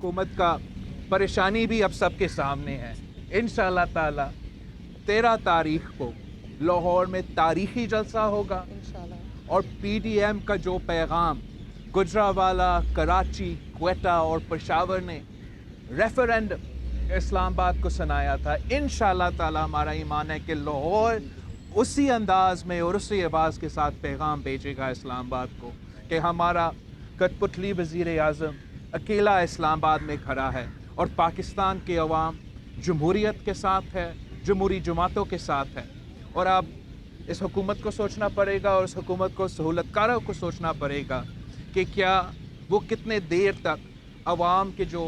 हुकूमत का परेशानी भी अब सबके सामने है। इंशाअल्लाह ताला 13 तारीख को लाहौर में तारीखी जलसा होगा और पीडीएम का जो पैगाम गुजरावाला, कराची, क्वेटा और पेशावर ने रेफरेंडम इस्लामाबाद को सुनाया था, इंशाअल्लाह ताला हमारा ईमान है कि लाहौर उसी अंदाज में और उसी आवाज़ के साथ पैगाम भेजेगा इस्लामाबाद को कि हमारा कठपुतली वज़ीर आज़म अकेला इस्लामाबाद में खड़ा है और पाकिस्तान के अवाम जमहूरियत के साथ है, जमहूरी जमातों के साथ है। और अब इस हुकूमत को सोचना पड़ेगा और इस हुकूमत को सहूलतकारों को सोचना पड़ेगा कि क्या वो कितने देर तक अवाम के जो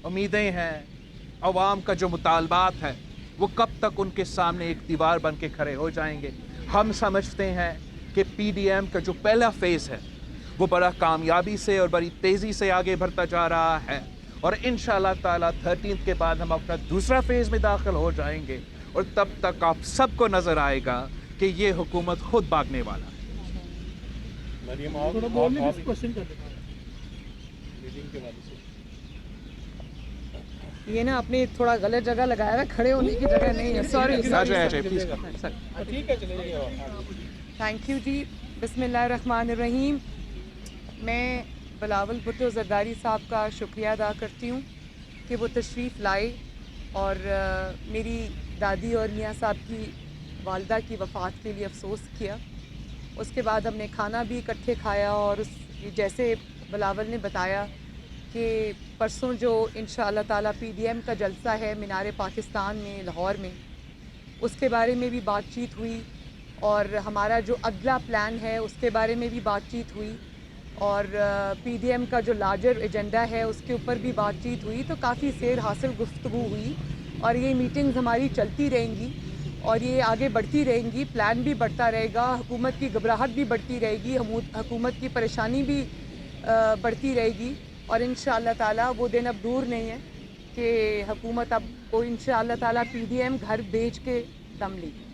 उम्मीदें हैं, अवाम का जो मुतालबात है, वो कब तक उनके सामने एक दीवार बन के खड़े हो जाएंगे। हम समझते हैं कि पीडीएम का जो पहला फेज़ है वो बड़ा कामयाबी से और बड़ी तेज़ी से आगे बढ़ता जा रहा है और इंशाअल्लाह ताला 13 के बाद हम अपना दूसरा फेज़ में दाखिल हो जाएंगे और तब तक आप सबको नज़र आएगा कि ये हुकूमत खुद भागने वाला है। ये ना आपने थोड़ा गलत जगह लगाया है, खड़े होने की जगह नहीं है। सॉरी। थैंक यू जी। बिस्मिल्लाहिर्रहमानिर्रहीम। मैं बिलावल भुट्टो ज़रदारी साहब का शुक्रिया अदा करती हूँ कि वो तशरीफ़ लाए और मेरी दादी और मियाँ साहब की वालदा की वफ़ात के लिए अफसोस किया। उसके बाद हमने खाना भी इकट्ठे खाया और जैसे बिलावल ने बताया कि परसों जो इंशाअल्लाह ताला पीडीएम का जलसा है मीनार पाकिस्तान में लाहौर में, उसके बारे में भी बातचीत हुई और हमारा जो अगला प्लान है उसके बारे में भी बातचीत हुई और पीडीएम का जो लार्जर एजेंडा है उसके ऊपर भी बातचीत हुई। तो काफ़ी सेर हासिल गुफ्तगू हुई और ये मीटिंग्स हमारी चलती रहेंगी और ये आगे बढ़ती रहेंगी। प्लान भी बढ़ता रहेगा, हुकूमत की घबराहट भी बढ़ती रहेगी, हुकूमत की परेशानी भी बढ़ती रहेगी और इंशाअल्लाह ताला वो दिन अब दूर नहीं है कि हुकूमत अब को इंशाअल्लाह ताला पीडीएम घर भेज के दम लेगी।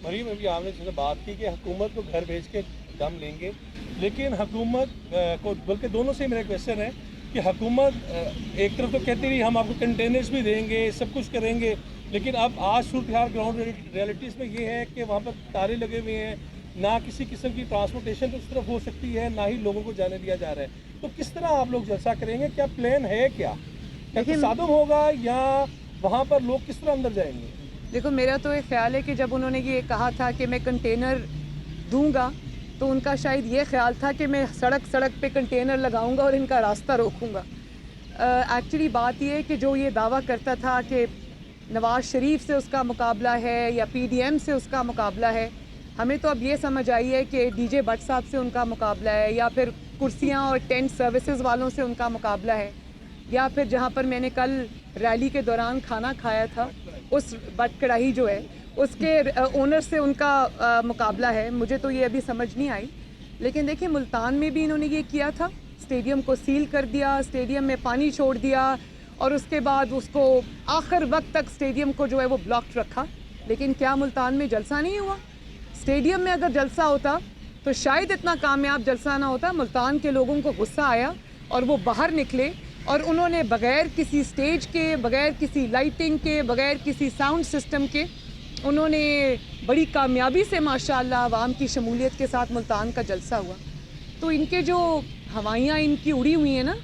मरीम, अभी आपने जैसे बात की कि हुकूमत को घर भेज के दम लेंगे, लेकिन हुकूमत को बल्कि दोनों से मेरा क्वेश्चन है कि हुकूमत एक तरफ तो कहती रही हम आपको कंटेनर्स भी देंगे, सब कुछ करेंगे, लेकिन अब आज सूरत हाल ग्राउंड रियलिटीज़ में ये है कि वहाँ पर तारे लगे हुए हैं, ना किसी किस्म की ट्रांसपोर्टेशन उस तरफ हो सकती है, ना ही लोगों को जाने दिया जा रहा है। तो किस तरह आप लोग जलसा करेंगे? क्या प्लान है? क्या तसादुम होगा या वहाँ पर लोग किस तरह अंदर जाएंगे? देखो, मेरा तो एक ख्याल है कि जब उन्होंने ये कहा था कि मैं कंटेनर दूंगा तो उनका शायद ये ख्याल था कि मैं सड़क पे कंटेनर लगाऊंगा और इनका रास्ता रोकूंगा। एक्चुअली बात ये है कि जो ये दावा करता था कि नवाज़ शरीफ से उसका मुकाबला है या पीडीएम से उसका मुकाबला है, हमें तो अब ये समझ आई है कि डीजे भट्ट साहब से उनका मुकाबला है या फिर कुर्सियाँ और टेंट सर्विसेज वालों से उनका मुकाबला है या फिर जहाँ पर मैंने कल रैली के दौरान खाना खाया था उस बट कढ़ाई जो है उसके ओनर से उनका मुकाबला है। मुझे तो ये अभी समझ नहीं आई। लेकिन देखिए, मुल्तान में भी इन्होंने ये किया था, स्टेडियम को सील कर दिया, स्टेडियम में पानी छोड़ दिया और उसके बाद उसको आखिर वक्त तक स्टेडियम को जो है वो ब्लॉक्ड रखा। लेकिन क्या मुल्तान में जलसा नहीं हुआ? स्टेडियम में अगर जलसा होता तो शायद इतना कामयाब जलसा ना होता। मुल्तान के लोगों को गुस्सा आया और वो बाहर निकले और उन्होंने बग़ैर किसी स्टेज के, बग़ैर किसी लाइटिंग के, बग़ैर किसी साउंड सिस्टम के उन्होंने बड़ी कामयाबी से माशाअल्लाह आवाम की शमूलियत के साथ मुल्तान का जलसा हुआ। तो इनके जो हवाइयाँ इनकी उड़ी हुई हैं ना,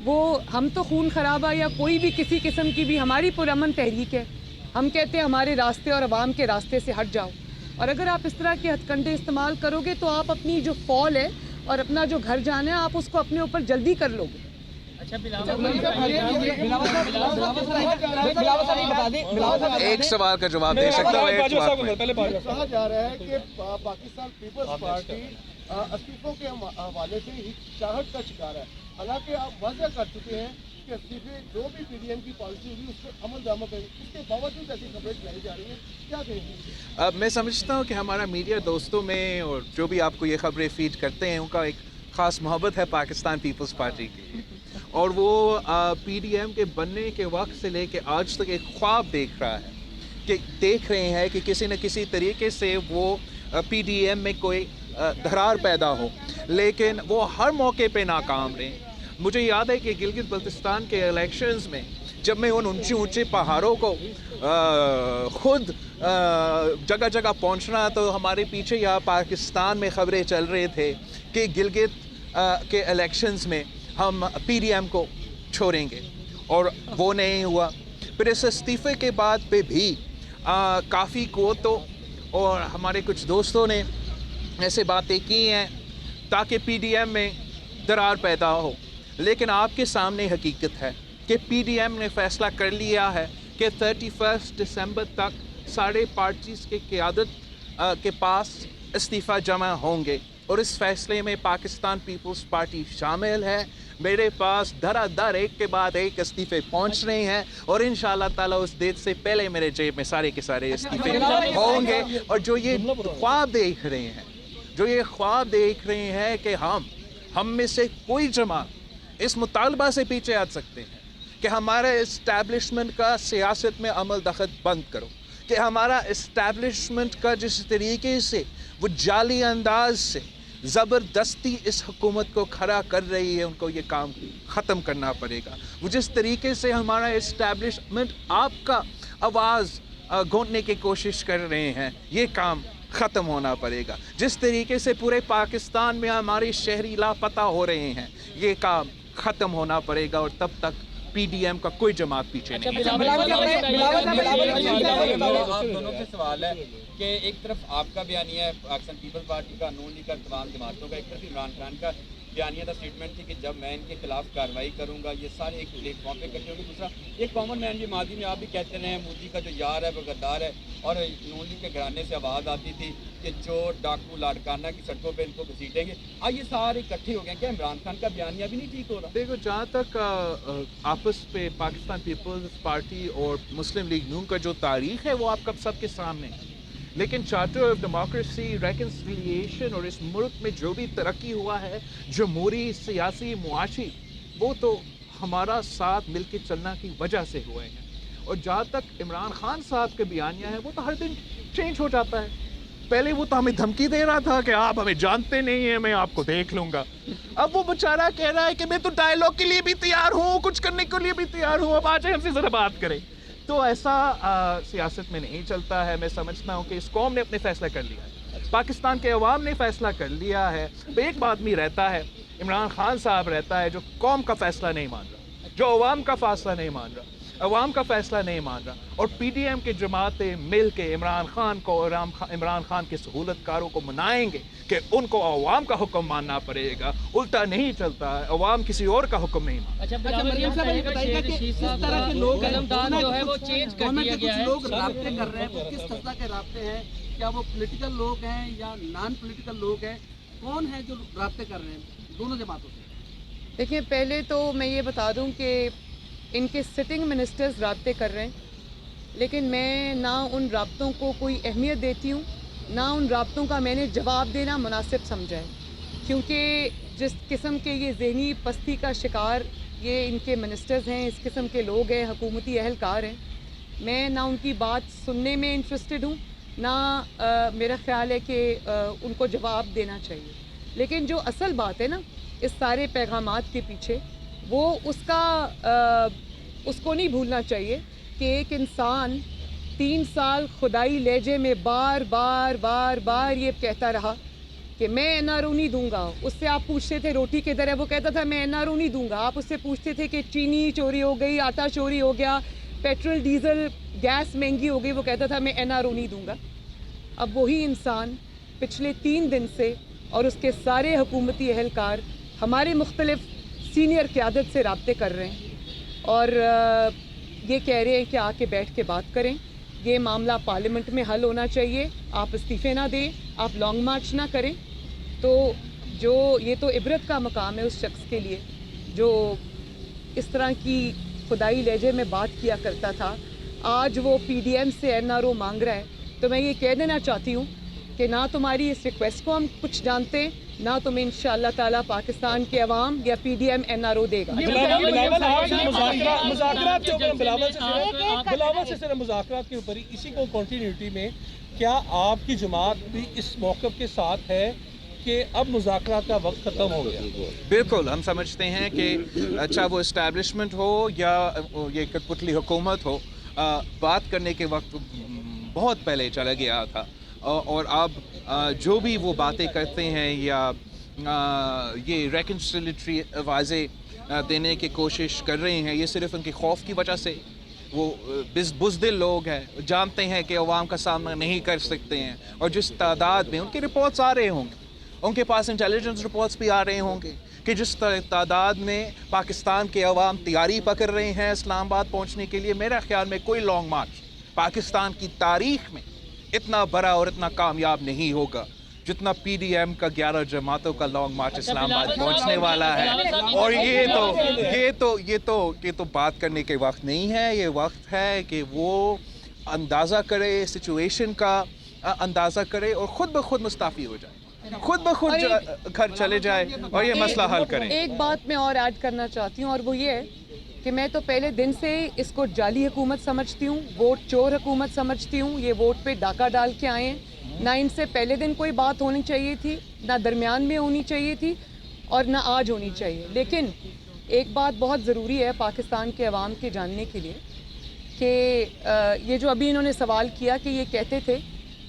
वो हम तो खून खराबा या कोई भी किसी किस्म की भी हमारी पुरअमन तहरीक है। हम कहते हैं हमारे रास्ते और आवाम के रास्ते से हट जाओ। और अगर आप इस तरह के हथकंडे इस्तेमाल करोगे तो आप अपनी जो फॉल है और अपना जो घर जाना है आप उसको अपने ऊपर जल्दी कर लोगे। एक सवाल का जवाब दे सकता हूँ। कहा जा रहा है कि पाकिस्तान पीपल्स पार्टी इस्तीफों के हवाले से हिचकिचाहट का शिकार है। हालांकि आप वाज़ह कर चुके हैं कि इस्तीफे जो भी पीडीएम की पॉलिसी होगी उस पर अमल दरामद करेंगे, इसके बावजूद ऐसी खबरें फैलाई जा रही हैं, क्या कहेंगे? अब मैं समझता हूँ कि हमारा मीडिया दोस्तों में और जो भी आपको ये खबरें फीड करते हैं उनका एक ख़ास मोहब्बत है पाकिस्तान पीपल्स पार्टी की और वो पीडीएम के बनने के वक्त से लेके आज तक एक ख्वाब देख रहे हैं कि किसी न किसी तरीके से वो पीडीएम में कोई दरार पैदा हो, लेकिन वो हर मौके पे नाकाम रहे। مجھے یاد ہے کہ گلگت بلتستان کے الیکشنز میں جب میں ان اونچے اونچے پہاڑوں کو خود جگہ جگہ پہنچنا، تو ہمارے پیچھے یہاں پاکستان میں خبریں چل رہے تھے کہ گلگت کے الیکشنز میں ہم پی ڈی ایم کو چھوڑیں گے، اور وہ نہیں ہوا۔ پھر اس استعفے کے بعد پہ بھی کافی قوتوں اور ہمارے کچھ دوستوں نے ایسے باتیں کی ہیں تاکہ پی ڈی ایم میں درار پیدا ہو، لیکن آپ کے سامنے حقیقت ہے کہ پی ڈی ایم نے فیصلہ کر لیا ہے کہ 31 دسمبر تک سارے پارٹیز کی قیادت کے پاس استعفیٰ جمع ہوں گے، اور اس فیصلے میں پاکستان پیپلز پارٹی شامل ہے۔ میرے پاس دھڑا دھڑ ایک کے بعد ایک استعفے پہنچ رہے ہیں، اور انشاءاللہ تعالیٰ اس ڈیٹ سے پہلے میرے جیب میں سارے کے سارے استعفے ہوں گے۔ اور جو یہ خواب دیکھ رہے ہیں کہ ہم میں سے کوئی جماعت اس مطالبہ سے پیچھے ہٹ سکتے ہیں کہ ہمارا اسٹیبلشمنٹ کا سیاست میں عمل دخل بند کرو، کہ ہمارا اسٹیبلشمنٹ کا جس طریقے سے وہ جعلی انداز سے زبردستی اس حکومت کو کھڑا کر رہی ہے، ان کو یہ کام ختم کرنا پڑے گا۔ وہ جس طریقے سے ہمارا اسٹیبلشمنٹ آپ کا آواز گونجنے کی کوشش کر رہے ہیں، یہ کام ختم ہونا پڑے گا۔ جس طریقے سے پورے پاکستان میں ہمارے شہری لاپتہ ہو رہے ہیں، یہ کام ختم ہونا پڑے گا، اور تب تک پی ڈی ایم کا کوئی جماعت پیچھے نہیں۔ آپ دونوں سے سوال ہے کہ ایک طرف آپ کا بیانیہ ہے پاکستان پیپلز پارٹی کا، نون لیگ کا، تمام جماعتوں کا، ایک طرف عمران خان کا بیانیہ تھا، اسٹیٹمنٹ تھی کہ جب میں ان کے خلاف کارروائی کروں گا یہ سارے ایک پلیٹ فارم پہ اکٹھے ہوں گے۔ دوسرا ایک کامن مین بھی ماضی میں آپ بھی کہتے رہے ہیں مودی کا جو یار ہے وہ غدار ہے، اور نون لیگ کے گھرانے سے آواز آتی تھی کہ چور ڈاکو لاڑکانہ کی سڑکوں پہ ان کو گھسیٹیں گے، یہ سارے اکٹھے ہو گئے۔ کیا عمران خان کا بیانیہ بھی نہیں ٹھیک ہو رہا؟ دیکھو، جہاں تک آپس پہ پاکستان پیپلز پارٹی اور مسلم لیگ نون کا جو تاریخ ہے وہ آپ کا سب کے سامنے ہے، لیکن چارٹر آف ڈیموکریسی، ریکنسیلیشن اور اس ملک میں جو بھی ترقی ہوا ہے جمہوری، سیاسی، معاشی، وہ تو ہمارا ساتھ مل کے چلنا کی وجہ سے ہوئے ہیں۔ اور جہاں تک عمران خان صاحب کے بیانیہ ہے وہ تو ہر دن چینج ہو جاتا ہے۔ پہلے وہ تو ہمیں دھمکی دے رہا تھا کہ آپ ہمیں جانتے نہیں ہیں، میں آپ کو دیکھ لوں گا۔ اب وہ بیچارہ کہہ رہا ہے کہ میں تو ڈائیلاگ کے لیے بھی تیار ہوں، کچھ کرنے کے لیے بھی تیار ہوں، اب آ جائیں ہم سے ذرا بات کریں۔ تو ایسا سیاست میں نہیں چلتا ہے۔ میں سمجھتا ہوں کہ اس قوم نے اپنے فیصلہ کر لیا ہے، پاکستان کے عوام نے فیصلہ کر لیا ہے۔ ایک آدمی رہتا ہے، عمران خان صاحب رہتا ہے، جو قوم کا فیصلہ نہیں مان رہا، جو عوام کا فیصلہ نہیں مان رہا، عوام کا فیصلہ نہیں مان رہا، اور پی ڈی ایم کے جماعتیں مل کے عمران خان کو اور عمران خان کے سہولت کاروں کو منائیں گے کہ ان کو عوام کا حکم ماننا پڑے گا۔ الٹا نہیں چلتا ہے، عوام کسی اور کا حکم نہیں مانتا۔ اچھا مریم صاحب یہ بتائیے کہ کس طرح کے لوگ جو ہے وہ چینج کر دیا گیا ہے، لوگ رابطے کر رہے ہیں، وہ کس طرح کے رابطے ہیں؟ کیا وہ پولیٹیکل لوگ ہیں یا نان پولیٹیکل لوگ ہیں؟ کون ہیں جو رابطے کر رہے ہیں دونوں جماعتوں سے؟ دیکھیں، پہلے تو میں یہ بتا دوں کہ ان کے سٹنگ منسٹرز رابطے کر رہے ہیں، لیکن میں نہ ان رابطوں کو کوئی اہمیت دیتی ہوں، نہ ان رابطوں کا میں نے جواب دینا مناسب سمجھا ہے، کیونکہ جس قسم کے یہ ذہنی پستی کا شکار یہ ان کے منسٹرز ہیں، اس قسم کے لوگ ہیں، حکومتی اہلکار ہیں، میں نہ ان کی بات سننے میں انٹرسٹڈ ہوں، نہ میرا خیال ہے کہ ان کو جواب دینا چاہیے۔ لیکن جو اصل بات ہے نا اس سارے پیغامات کے پیچھے، وہ اس کو نہیں بھولنا چاہیے کہ ایک انسان 3 سال خدائی لہجے میں بار بار یہ کہتا رہا کہ میں این آر او نہیں دوں گا۔ اس سے آپ پوچھتے تھے روٹی کدھر ہے، وہ کہتا تھا میں این آر او نہیں دوں گا۔ آپ اس سے پوچھتے تھے کہ چینی چوری ہو گئی، آٹا چوری ہو گیا، پیٹرول ڈیزل گیس مہنگی ہو گئی، وہ کہتا تھا میں این آر او نہیں دوں گا۔ اب وہی انسان پچھلے 3 دن سے اور اس کے سارے حکومتی اہلکار ہمارے مختلف سینئر قیادت سے رابطے کر رہے ہیں، اور یہ کہہ رہے ہیں کہ آ کے بیٹھ کے بات کریں، یہ معاملہ پارلیمنٹ میں حل ہونا چاہیے، آپ استعفے نہ دیں، آپ لانگ مارچ نہ کریں۔ تو یہ تو عبرت کا مقام ہے اس شخص کے لیے جو اس طرح کی خدائی لہجے میں بات کیا کرتا تھا۔ آج وہ پی ڈی ایم سے این آر او مانگ رہا ہے، تو میں یہ کہہ دینا چاہتی ہوں کہ نہ تمہاری اس ریکویسٹ کو ہم کچھ جانتے ہیں، نہ تمہیں انشاءاللہ تعالیٰ پاکستان کے عوام یا P D M N R O دے گا۔ بلاول سے صرف مذاکرات کے اوپر اسی کو کنٹینیوٹی میں کیا آپ کی جماعت بھی اس موقف کے ساتھ ہے कि अब मुज़ाकरात का वक्त ख़त्म हो गया? बिल्कुल, हम समझते हैं कि अच्छा वो इस्टेब्लिशमेंट हो या ये कठपुतली हुकूमत हो, बात करने के वक्त बहुत पहले चला गया था। और अब जो भी वो बातें करते हैं या ये रेकन्सिलिएटरी आवाज़ें देने की कोशिश कर रहे हैं, ये सिर्फ उनके खौफ की वजह से। वो बुज़दिल लोग हैं, जानते हैं कि अवाम का सामना नहीं कर सकते हैं, और जिस तादाद में उनके रिपोर्ट्स आ रहे होंगे, उनके पास इंटेलिजेंस रिपोर्ट्स भी आ रहे होंगे कि जिस तादाद में पाकिस्तान के अवाम तैयारी पकड़ रहे हैं इस्लामाबाद पहुंचने के लिए, मेरा ख्याल में कोई लॉन्ग मार्च पाकिस्तान की तारीख में इतना बड़ा और इतना कामयाब नहीं होगा जितना PDM का 11 जमातों का लॉन्ग मार्च इस्लामाबाद पहुंचने वाला है। और ये तो बात करने के वक्त नहीं है, ये वक्त है कि वो अंदाज़ा करे, सिचुएशन का अंदाज़ा करे और ख़ुद ब खुद मुस्ताफ़ी हो जाए, खुद ब खुद घर चले जाए और ये मसला हल करें। एक बात मैं और ऐड करना चाहती हूँ, और वो ये है कि मैं तो पहले दिन से इसको जाली हुकूमत समझती हूँ, वोट चोर हुकूमत समझती हूँ। ये वोट पे डाका डाल के आए हैं। ना इनसे पहले दिन कोई बात होनी चाहिए थी, ना दरमियान में होनी चाहिए थी, और ना आज होनी चाहिए। लेकिन एक बात बहुत ज़रूरी है पाकिस्तान के अवाम के जानने के लिए कि ये जो अभी इन्होंने सवाल किया कि ये कहते थे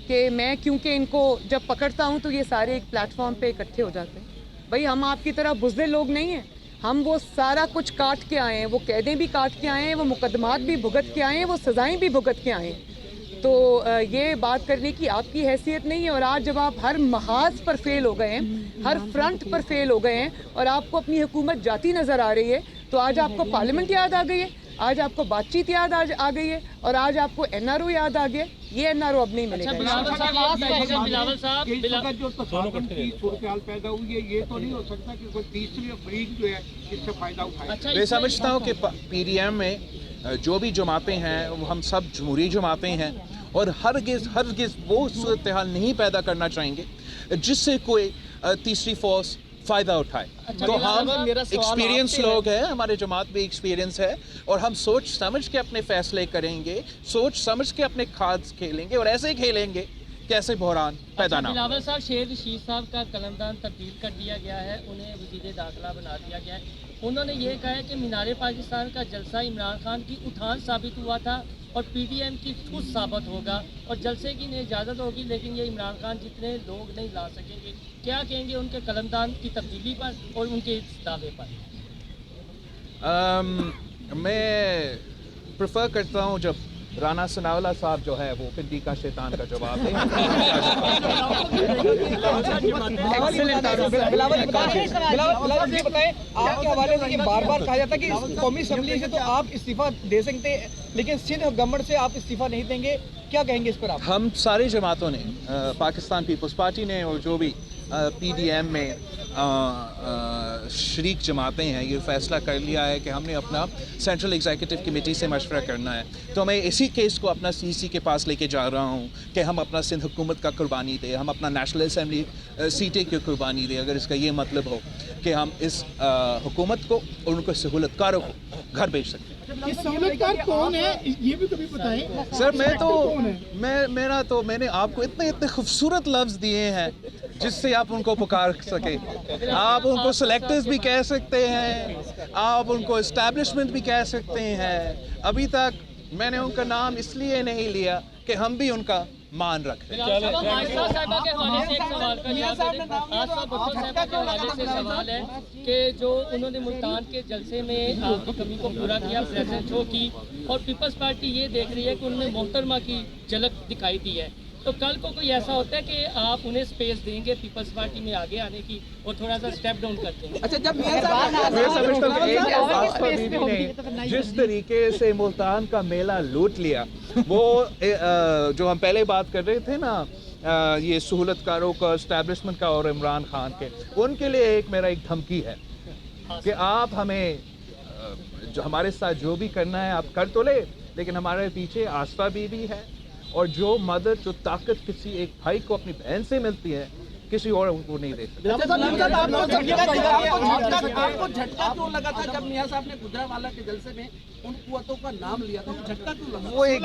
कि मैं क्योंकि इनको जब पकड़ता हूँ तो ये सारे एक प्लेटफॉर्म पे इकट्ठे हो जाते हैं। भाई हम आपकी तरह बुज़दिल लोग नहीं हैं, हम वो सारा कुछ काट के आए हैं, वो कैदें भी काट के आए हैं, वो मुकदमात भी भुगत के आए हैं, वो सज़ाएँ भी भुगत के आए हैं। तो ये बात करने की आपकी हैसियत नहीं है। और आज जब आप हर महाज पर फेल हो गए हैं, हर फ्रंट पर फेल हो गए हैं, और आपको अपनी हुकूमत जाती नज़र आ रही है, तो आज आपको पार्लियामेंट याद आ गई है, आज आपको बातचीत याद आ गई है, और आज आपको NRO याद आ गया। ये NRO अब नहीं मिलेगा। जो तसादुम की सूरत-ए-हाल पैदा हुई है, ये तो नहीं हो सकता कि कोई तीसरी फरीक जो है इससे फ़ायदा उठाए। मैं समझता हूँ कि PDM में जो भी जमातें हैं वो हम सब जमहूरी जमातें हैं, और हरगिज़ वो सूरत हाल नहीं पैदा करना चाहेंगे जिससे कोई तीसरी फोर्स फ़ायदा उठाए। तो हम एक्सपीरियंस लोग हैं, हमारे जमात भी एक्सपीरियंस है, और हम सोच समझ के अपने फ़ैसले करेंगे, सोच समझ के अपने खाद खेलेंगे, और ऐसे खेलेंगे कैसे बहरान पैदा ना हो। बिलावल साहब, शेर रशीद साहब का कलमदान तब्दील कर दिया गया है, उन्हें वज़ीर दाखिला बना दिया गया है। उन्होंने ये कहा है कि मीनार पाकिस्तान का जलसा इमरान खान की उठान साबित हुआ था और PDM की ठूस साबित होगा, और जलसे की इजाज़त होगी, लेकिन ये इमरान खान जितने लोग नहीं ला सकेंगे। क्या कहेंगे उनके कलमदान की तब्दीली पर और उनके इस दावे पर? मैं प्रेफर करता हूँ जब राना सनावला साहब जो है वो पिंडी का शैतान का जवाब दें। बिलावल जी बताएं, आपके हवाले से ये बार बार कहा जाता है कि कौमी असम्बली से तो आप इस्तीफा दे सकते हैं, लेकिन सिंध गवर्नमेंट से आप इस्तीफा नहीं देंगे, क्या कहेंगे इस पर आप? हम सारी जमातों ने, पाकिस्तान पीपल्स पार्टी ने और जो भी PDM में शरीक जमातें हैं, ये फ़ैसला कर लिया है कि हमने अपना सेंट्रल एग्जीक्यूटिव कमेटी से मशवरा करना है। तो मैं इसी केस को अपना CC के पास लेके जा रहा हूँ कि हम अपना सिंध हुकूमत का कुर्बानी दें, हम अपना नेशनल असम्बली सीटें की कुर्बानी दें, अगर इसका ये मतलब हो कि हम इस हुकूमत को और उनको सहूलतकारों को घर भेज सकते हैं। ये सहूलतकार कौन है, ये भी कभी बताएं। सर मैंने आपको इतने खूबसूरत लफ्ज़ दिए हैं जिससे आप उनको पुकार सके। आप उनको सेलेक्टर्स भी कह सकते हैं, आप उनको एस्टैब्लिशमेंट भी कह सकते हैं। अभी तक मैंने उनका नाम इसलिए नहीं लिया कि हम भी उनका मान रखें। सवाल है कि जो उन्होंने मुल्तान के जलसे में आपकी कमी को पूरा किया, प्रेजेंट शो की, और पीपल्स पार्टी ये देख रही है कि उनमें मोहतरमा की झलक दिखाई दी है, तो कल को कोई ऐसा होता है कि आप उन्हें स्पेस देंगे पीपल्स पार्टी में आगे आने की और थोड़ा सा स्टेप डाउन कर देंगे? अच्छा, जब जिस तरीके से मुल्तान का मेला लूट लिया, वो जो हम पहले बात कर रहे थे ना, ये सहूलतकारों का, एस्टैब्लिशमेंट का और इमरान खान के, उनके लिए मेरा एक धमकी है कि आप हमें जो हमारे साथ जो भी करना है आप कर तो ले, लेकिन हमारे पीछे आसफा बीबी है, और जो मदद, जो ताकत किसी एक भाई को अपनी बहन से मिलती है, किसी और को नहीं दे सकते। आपको झटका क्यों लगा था जब मियां साहब ने गुजरांवाला के जलसे में उन कुव्वतों का नाम लिया था? वो झटका क्यों लगा? वो एक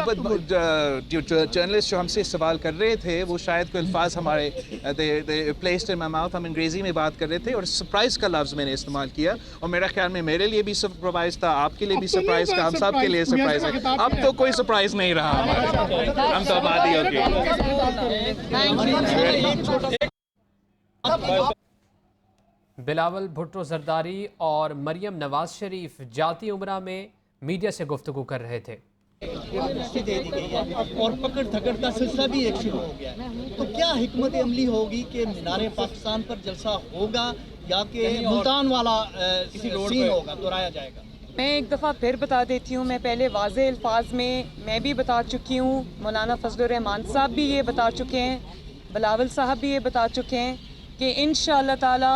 जो जर्नलिस्ट जो हमसे सवाल कर रहे थे वो शायद कोई अल्फाज हमारे प्लेस्ड इन माई माउथ, हम अंग्रेजी में बात कर रहे थे और सरप्राइज का लफ्ज़ मैंने इस्तेमाल किया और मेरा ख्याल में मेरे लिए भी सरप्राइज था, आपके लिए भी सरप्राइज था, हम सब के लिए सरप्राइज है। अब तो कोई सरप्राइज नहीं रहा हमारा, हम तो आबादी हो गए। बिलावल भुट्टो जरदारी और मरियम नवाज शरीफ जाती उमरा में मीडिया से गुफ्तगू कर रहे थे। दे दी गई है और पकड़ धकड़ का सिलसिला भी एक शुरू हो गया है, तो क्या हिकमत अमली होगी कि मीनार पाकिस्तान पर जलसा होगा या कि मुल्तान वाला सीन होगा, दोहराया जाएगा? मैं एक दफ़ा फिर बता देती हूँ, मैं पहले वाज़ेह अल्फाज में मैं भी बता चुकी हूँ, मौलाना फजलुर रहमान साहब भी ये बता चुके हैं, बिलावल साहब भी ये बता चुके हैं कि इंशाअल्लाह ताला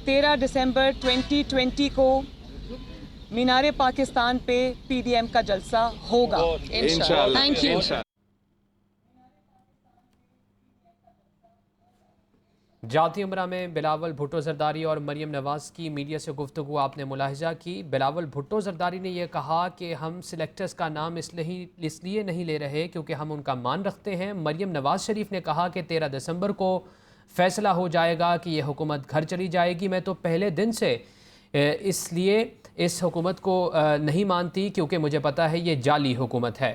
13 दिसंबर 2020 को मीनार पाकिस्तान पे पीडीएम का जलसा होगा इंशाअल्लाह। Thank you. जाती उमरा में बिलावल भुट्टो जरदारी और मरियम नवाज़ की मीडिया से गुफ्तगू आपने मुलाहिजा की। बिलावल भुट्टो जरदारी ने यह कहा कि हम सिलेक्टर्स का नाम इसलिए नहीं ले रहे क्योंकि हम उनका मान रखते हैं। मरियम नवाज़ शरीफ ने कहा कि 13 दिसंबर को फ़ैसला हो जाएगा कि यह हुकूमत घर चली जाएगी। मैं तो पहले दिन से इसलिए इस हुकूमत को नहीं मानती क्योंकि मुझे पता है ये जाली हुकूमत है।